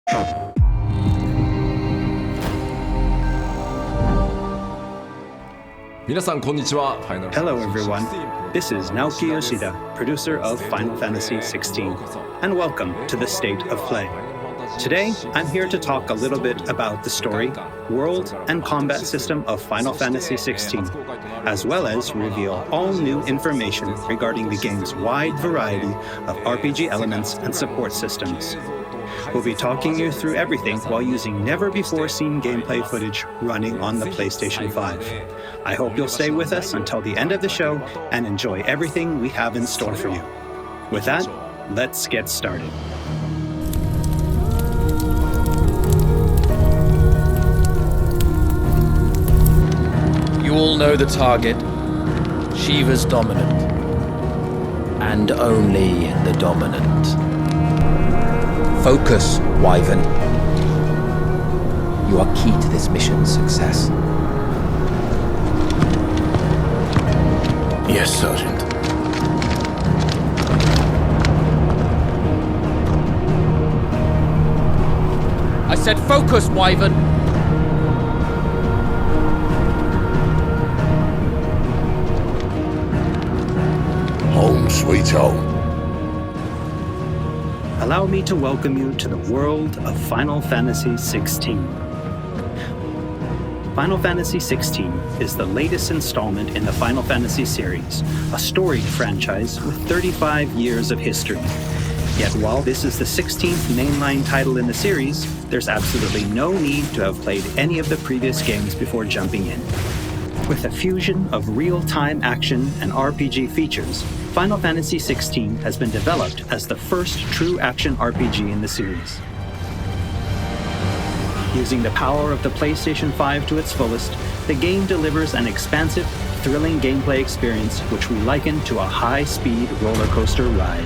Hello everyone, this is Naoki Yoshida, producer of Final Fantasy XVI, and welcome to the State of Play. Today, I'm here to talk a little bit about the story, world, and combat system of Final Fantasy XVI, as well as reveal all new information regarding the game's wide variety of RPG elements and support systems. We'll be talking you through everything while using never-before-seen gameplay footage running on the PlayStation 5. I hope you'll stay with us until the end of the show and enjoy everything we have in store for you. With that, let's get started. You all know the target. Shiva's dominant. And only the dominant. Focus, Wyvern. You are key to this mission's success. Yes, Sergeant. I said focus, Wyvern! Home sweet home. Allow me to welcome you to the world of Final Fantasy XVI. Final Fantasy XVI is the latest installment in the Final Fantasy series, a storied franchise with 35 years of history. Yet while this is the 16th mainline title in the series, there's absolutely no need to have played any of the previous games before jumping in. With a fusion of real-time action and RPG features, Final Fantasy XVI has been developed as the first true action RPG in the series. Using the power of the PlayStation 5 to its fullest, the game delivers an expansive, thrilling gameplay experience which we liken to a high-speed roller coaster ride.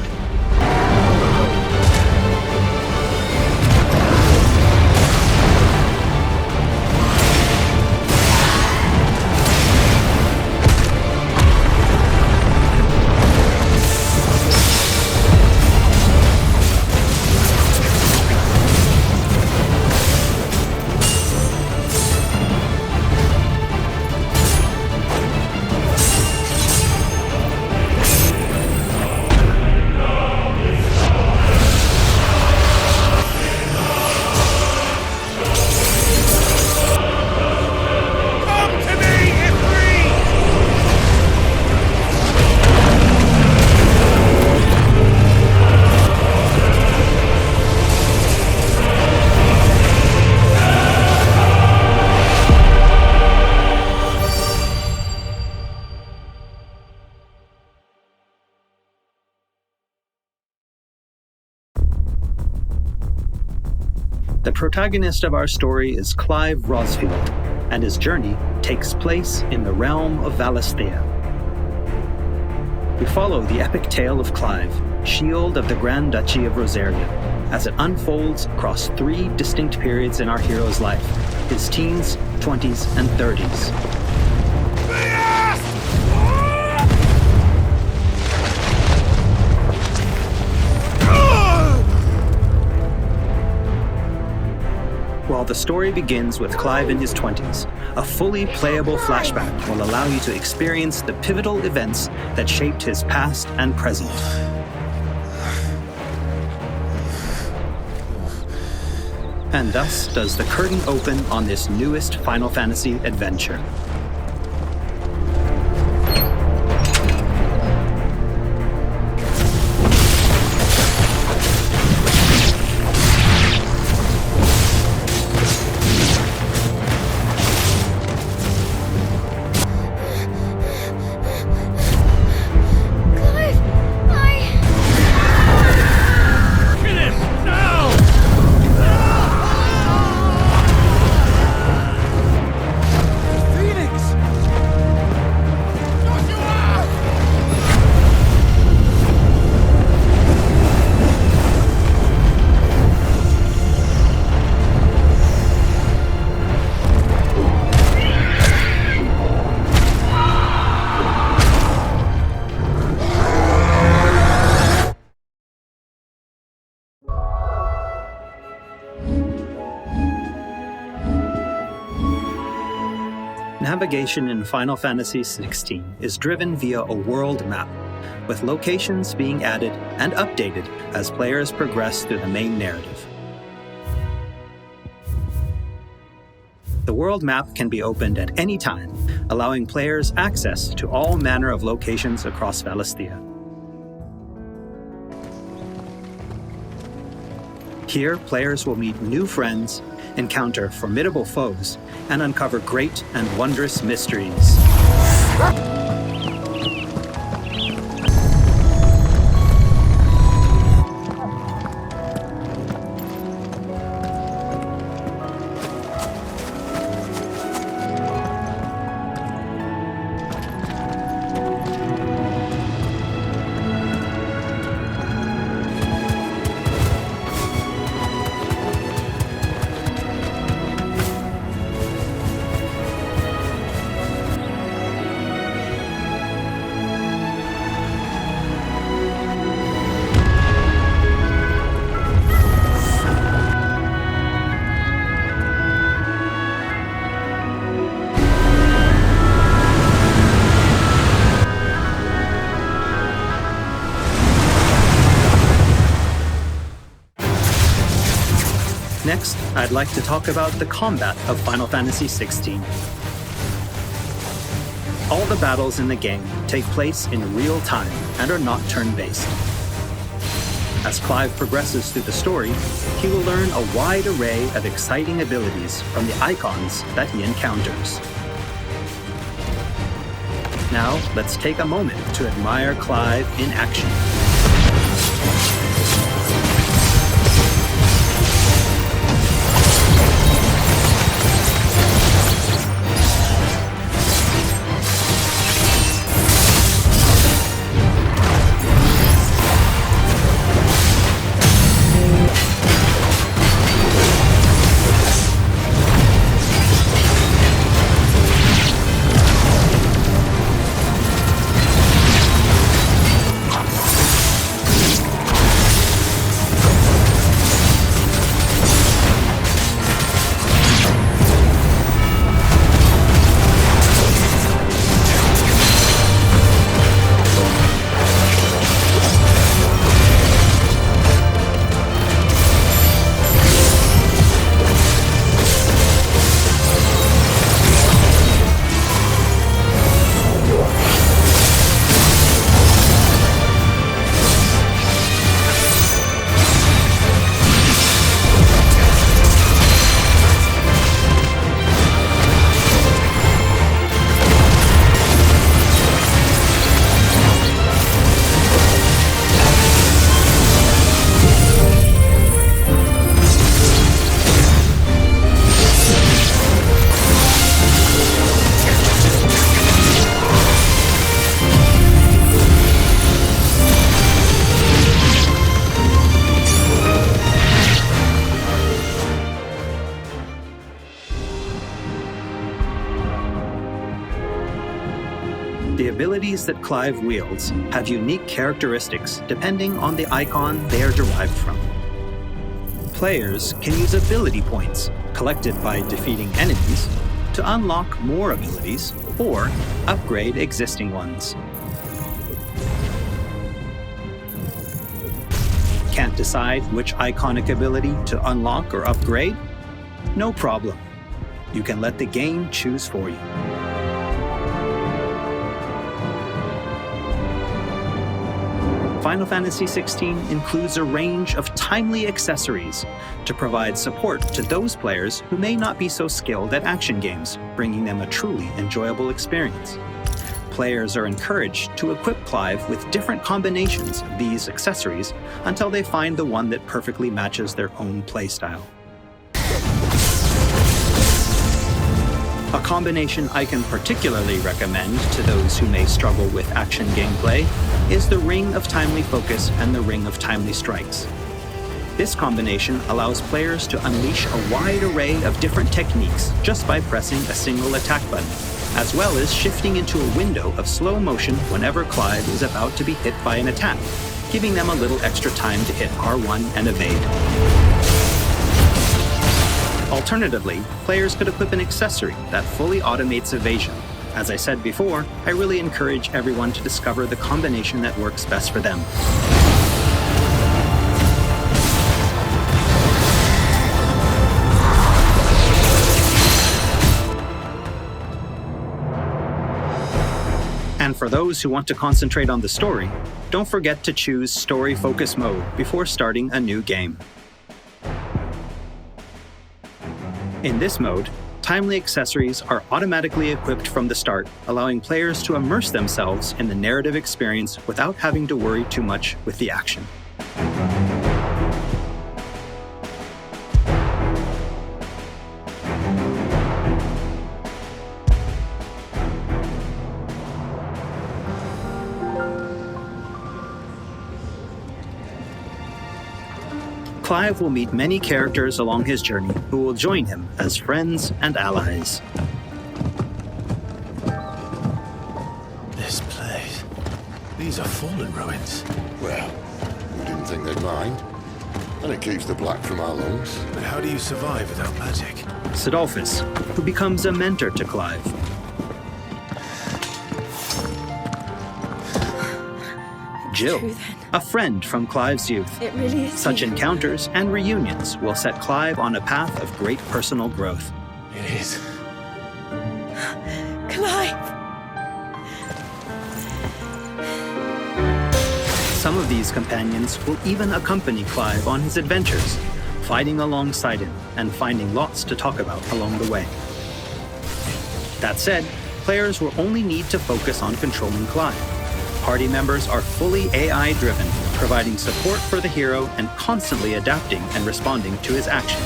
The protagonist of our story is Clive Rosfield, and his journey takes place in the realm of Valisthea. We follow the epic tale of Clive, Shield of the Grand Duchy of Rosaria, as it unfolds across 3 distinct periods in our hero's life: his teens, 20s, and 30s. While the story begins with Clive in his 20s, a fully playable flashback will allow you to experience the pivotal events that shaped his past and present. And thus does the curtain open on this newest Final Fantasy adventure. Phoenix! Navigation in Final Fantasy XVI is driven via a world map, with locations being added and updated as players progress through the main narrative. The world map can be opened at any time, allowing players access to all manner of locations across Valisthea. Here, players will meet new friends, encounter formidable foes, and uncover great and wondrous mysteries. Next, I'd like to talk about the combat of Final Fantasy XVI. All the battles in the game take place in real time and are not turn-based. As Clive progresses through the story, he will learn a wide array of exciting abilities from the icons that he encounters. Now, let's take a moment to admire Clive in action. The abilities that Clive wields have unique characteristics depending on the icon they are derived from. Players can use ability points, collected by defeating enemies, to unlock more abilities or upgrade existing ones. Can't decide which iconic ability to unlock or upgrade? No problem. You can let the game choose for you. Final Fantasy XVI includes a range of timely accessories to provide support to those players who may not be so skilled at action games, bringing them a truly enjoyable experience. Players are encouraged to equip Clive with different combinations of these accessories until they find the one that perfectly matches their own playstyle. A combination I can particularly recommend to those who may struggle with action gameplay is the Ring of Timely Focus and the Ring of Timely Strikes. This combination allows players to unleash a wide array of different techniques just by pressing a single attack button, as well as shifting into a window of slow motion whenever Clive is about to be hit by an attack, giving them a little extra time to hit R1 and evade. Alternatively, players could equip an accessory that fully automates evasion. As I said before, I really encourage everyone to discover the combination that works best for them. And for those who want to concentrate on the story, don't forget to choose Story Focus Mode before starting a new game. In this mode, timely accessories are automatically equipped from the start, allowing players to immerse themselves in the narrative experience without having to worry too much with the action. Clive will meet many characters along his journey who will join him as friends and allies. This place. These are fallen ruins. Well, we didn't think they'd mind. And it keeps the black from our lungs. But how do you survive without magic? Sidolphus, who becomes a mentor to Clive. Jill, a friend from Clive's youth. It really is. Such encounters and reunions will set Clive on a path of great personal growth. It is. Clive! Some of these companions will even accompany Clive on his adventures, fighting alongside him and finding lots to talk about along the way. That said, players will only need to focus on controlling Clive. Party members are fully AI-driven, providing support for the hero and constantly adapting and responding to his actions.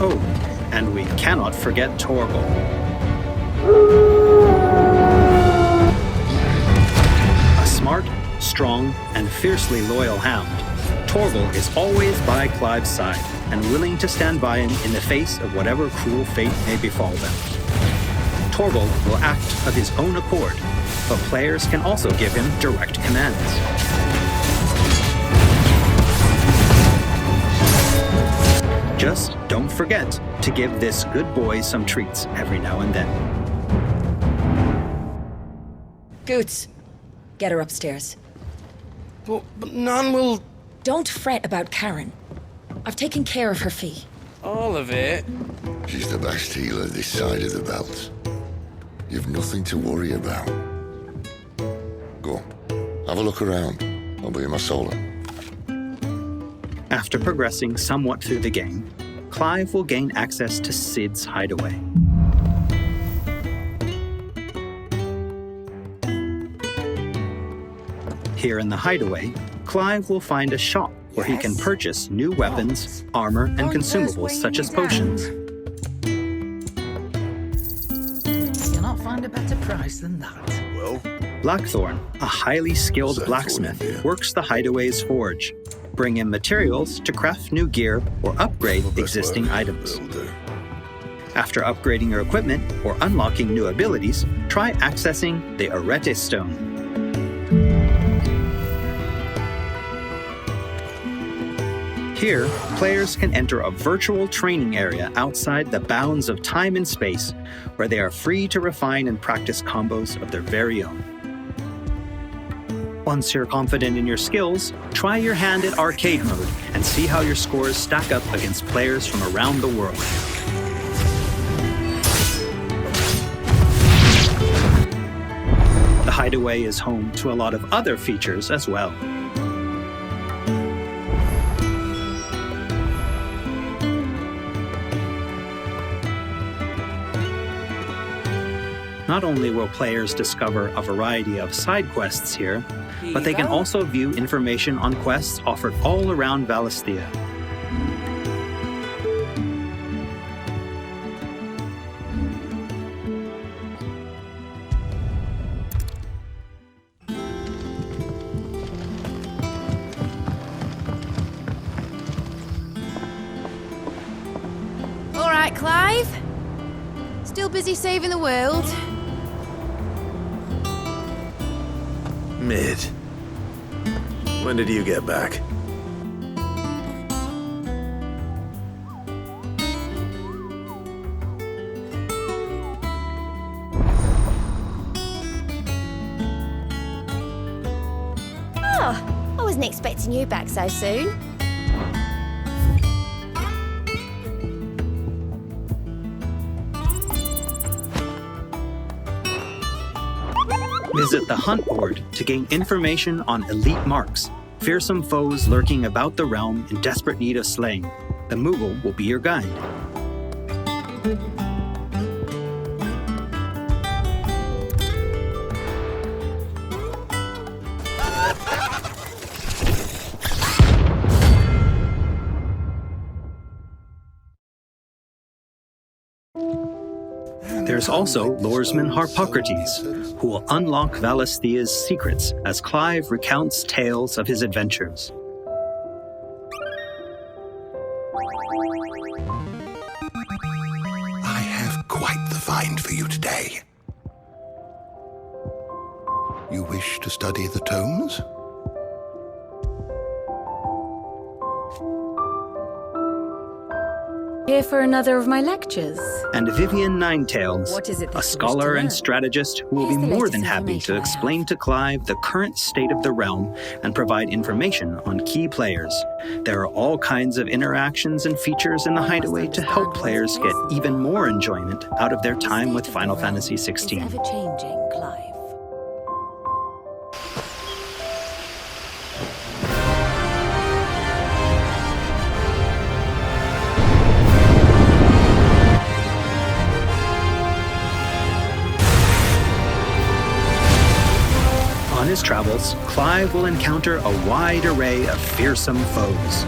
Oh, and we cannot forget Torgal. A smart, strong, and fiercely loyal hound, Torgal is always by Clive's side and willing to stand by him in the face of whatever cruel fate may befall them. Torgal will act of his own accord, but players can also give him direct commands. Just don't forget to give this good boy some treats every now and then. Goots, get her upstairs. But none will... Don't fret about Karen. I've taken care of her fee. All of it? She's the best healer this side of the belt. You've nothing to worry about. Go on, have a look around. I'll be in my solo. After progressing somewhat through the game, Clive will gain access to Sid's hideaway. Here in the hideaway, Clive will find a shop where he can purchase new weapons, armor, and consumables such as potions. You'll not find a better price than that. Well, Blackthorn, a highly skilled blacksmith, works the hideaway's forge, bring in materials to craft new gear or upgrade existing items. After upgrading your equipment or unlocking new abilities, try accessing the Arete Stone. Here, players can enter a virtual training area outside the bounds of time and space, where they are free to refine and practice combos of their very own. Once you're confident in your skills, try your hand at arcade mode and see how your scores stack up against players from around the world. The hideaway is home to a lot of other features as well. Not only will players discover a variety of side quests here, but they can also view information on quests offered all around Valisthea. All right, Clive. Still busy saving the world? Mid. When did you get back? Oh, I wasn't expecting you back so soon. Visit the Hunt board to gain information on elite marks, fearsome foes lurking about the realm in desperate need of slaying. The Moogle will be your guide. There's also Lordesman Harpocrates, who will unlock Valisthea's secrets as Clive recounts tales of his adventures. I have quite the find for you today. You wish to study the tomes? Here for another of my lectures. And Vivian Ninetails, What is it that you a wish scholar to and learn? strategist who will Here's be the more latest than happy to information I explain have. to Clive the current state of the realm and provide information on key players. There are all kinds of interactions and features in the Hideaway to help players get even more enjoyment out of their time with Final Fantasy Is XVI. ever changing, Clive. On his travels, Clive will encounter a wide array of fearsome foes.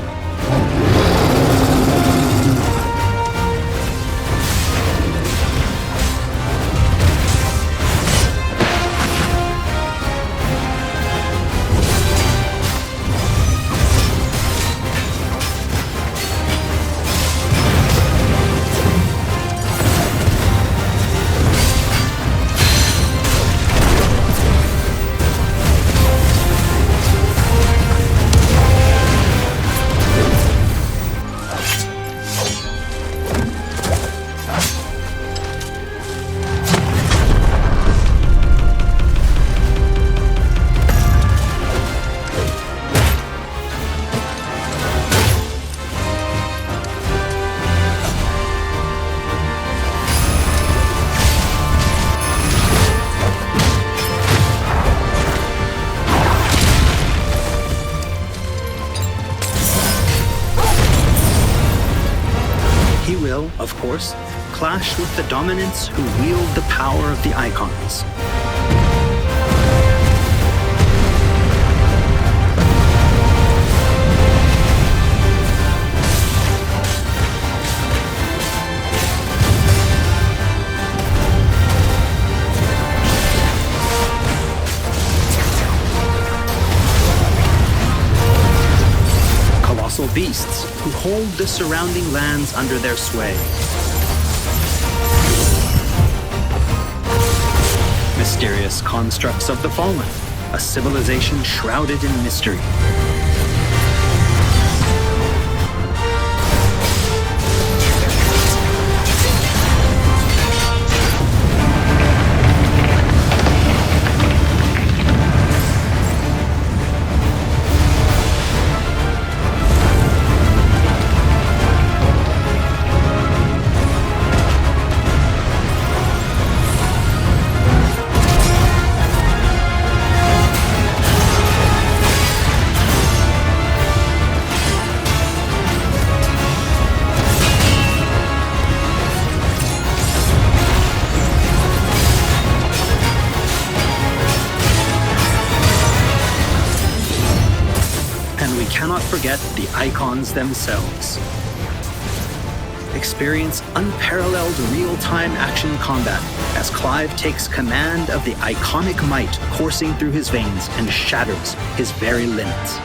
He will, of course, clash with the dominants who wield the power of the icons. Colossal beasts who hold the surrounding lands under their sway. Mysterious constructs of the fallen, a civilization shrouded in mystery. And we cannot forget the icons themselves. Experience unparalleled real-time action combat as Clive takes command of the iconic might coursing through his veins and shatters his very limits.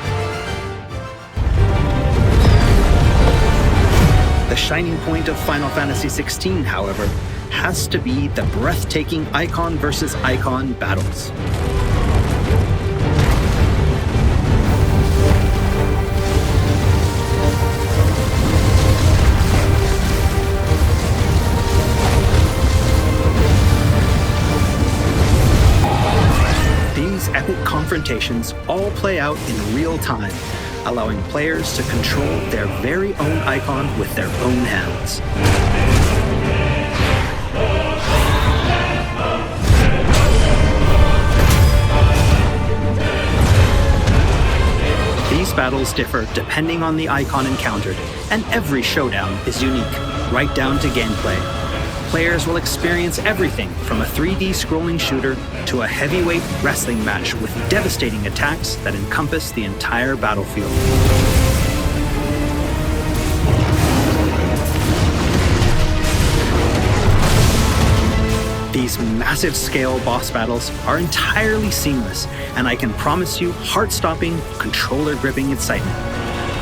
The shining point of Final Fantasy XVI, however, has to be the breathtaking icon versus icon battles. These epic confrontations all play out in real time, allowing players to control their very own icon with their own hands. These battles differ depending on the icon encountered, and every showdown is unique, right down to gameplay. Players will experience everything from a 3D scrolling shooter to a heavyweight wrestling match with devastating attacks that encompass the entire battlefield. These massive-scale boss battles are entirely seamless, and I can promise you heart-stopping, controller-gripping excitement.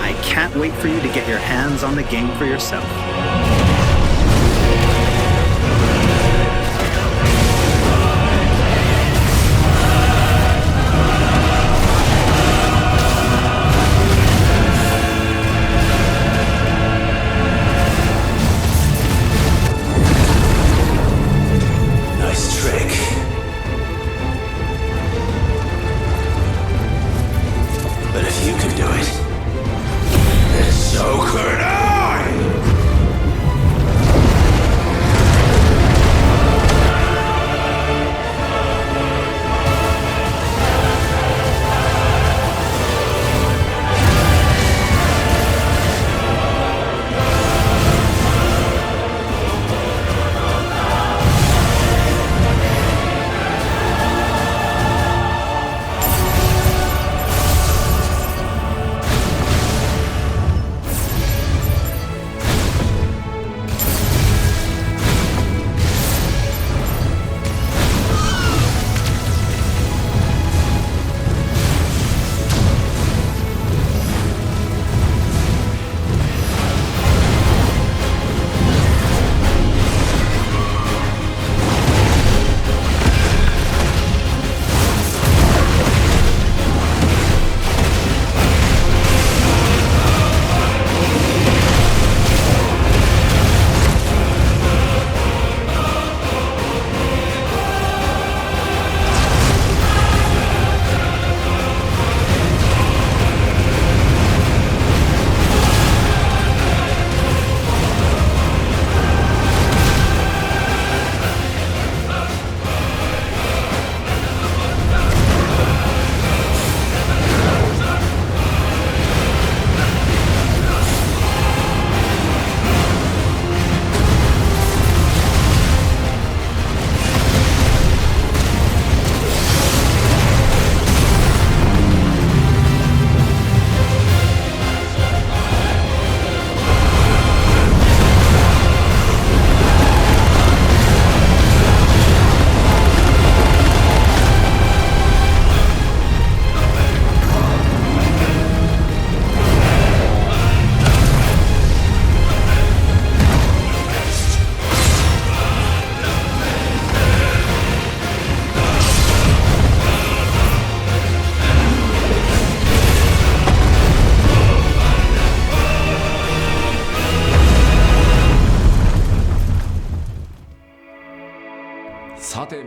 I can't wait for you to get your hands on the game for yourself.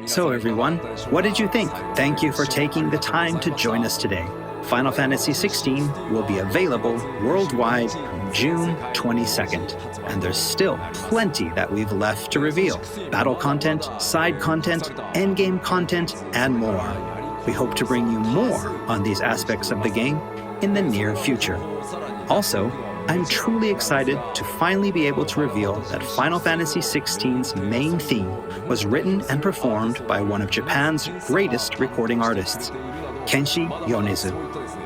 So everyone, what did you think? Thank you for taking the time to join us today. Final Fantasy XVI will be available worldwide June 22nd, and there's still plenty that we've left to reveal. Battle content, side content, endgame content, and more. We hope to bring you more on these aspects of the game in the near future. Also, I'm truly excited to finally be able to reveal that Final Fantasy XVI's main theme was written and performed by one of Japan's greatest recording artists. Kenshi Yonezu.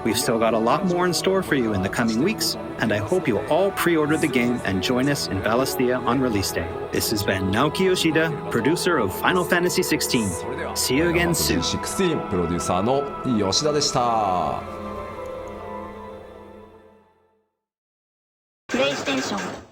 We've still got a lot more in store for you in the coming weeks, and I hope you'll all pre-order the game and join us in Valisthea on release day. This has been Naoki Yoshida, producer of Final Fantasy XVI. See you again soon. 16プロデューサーの吉田でした。プレイステーション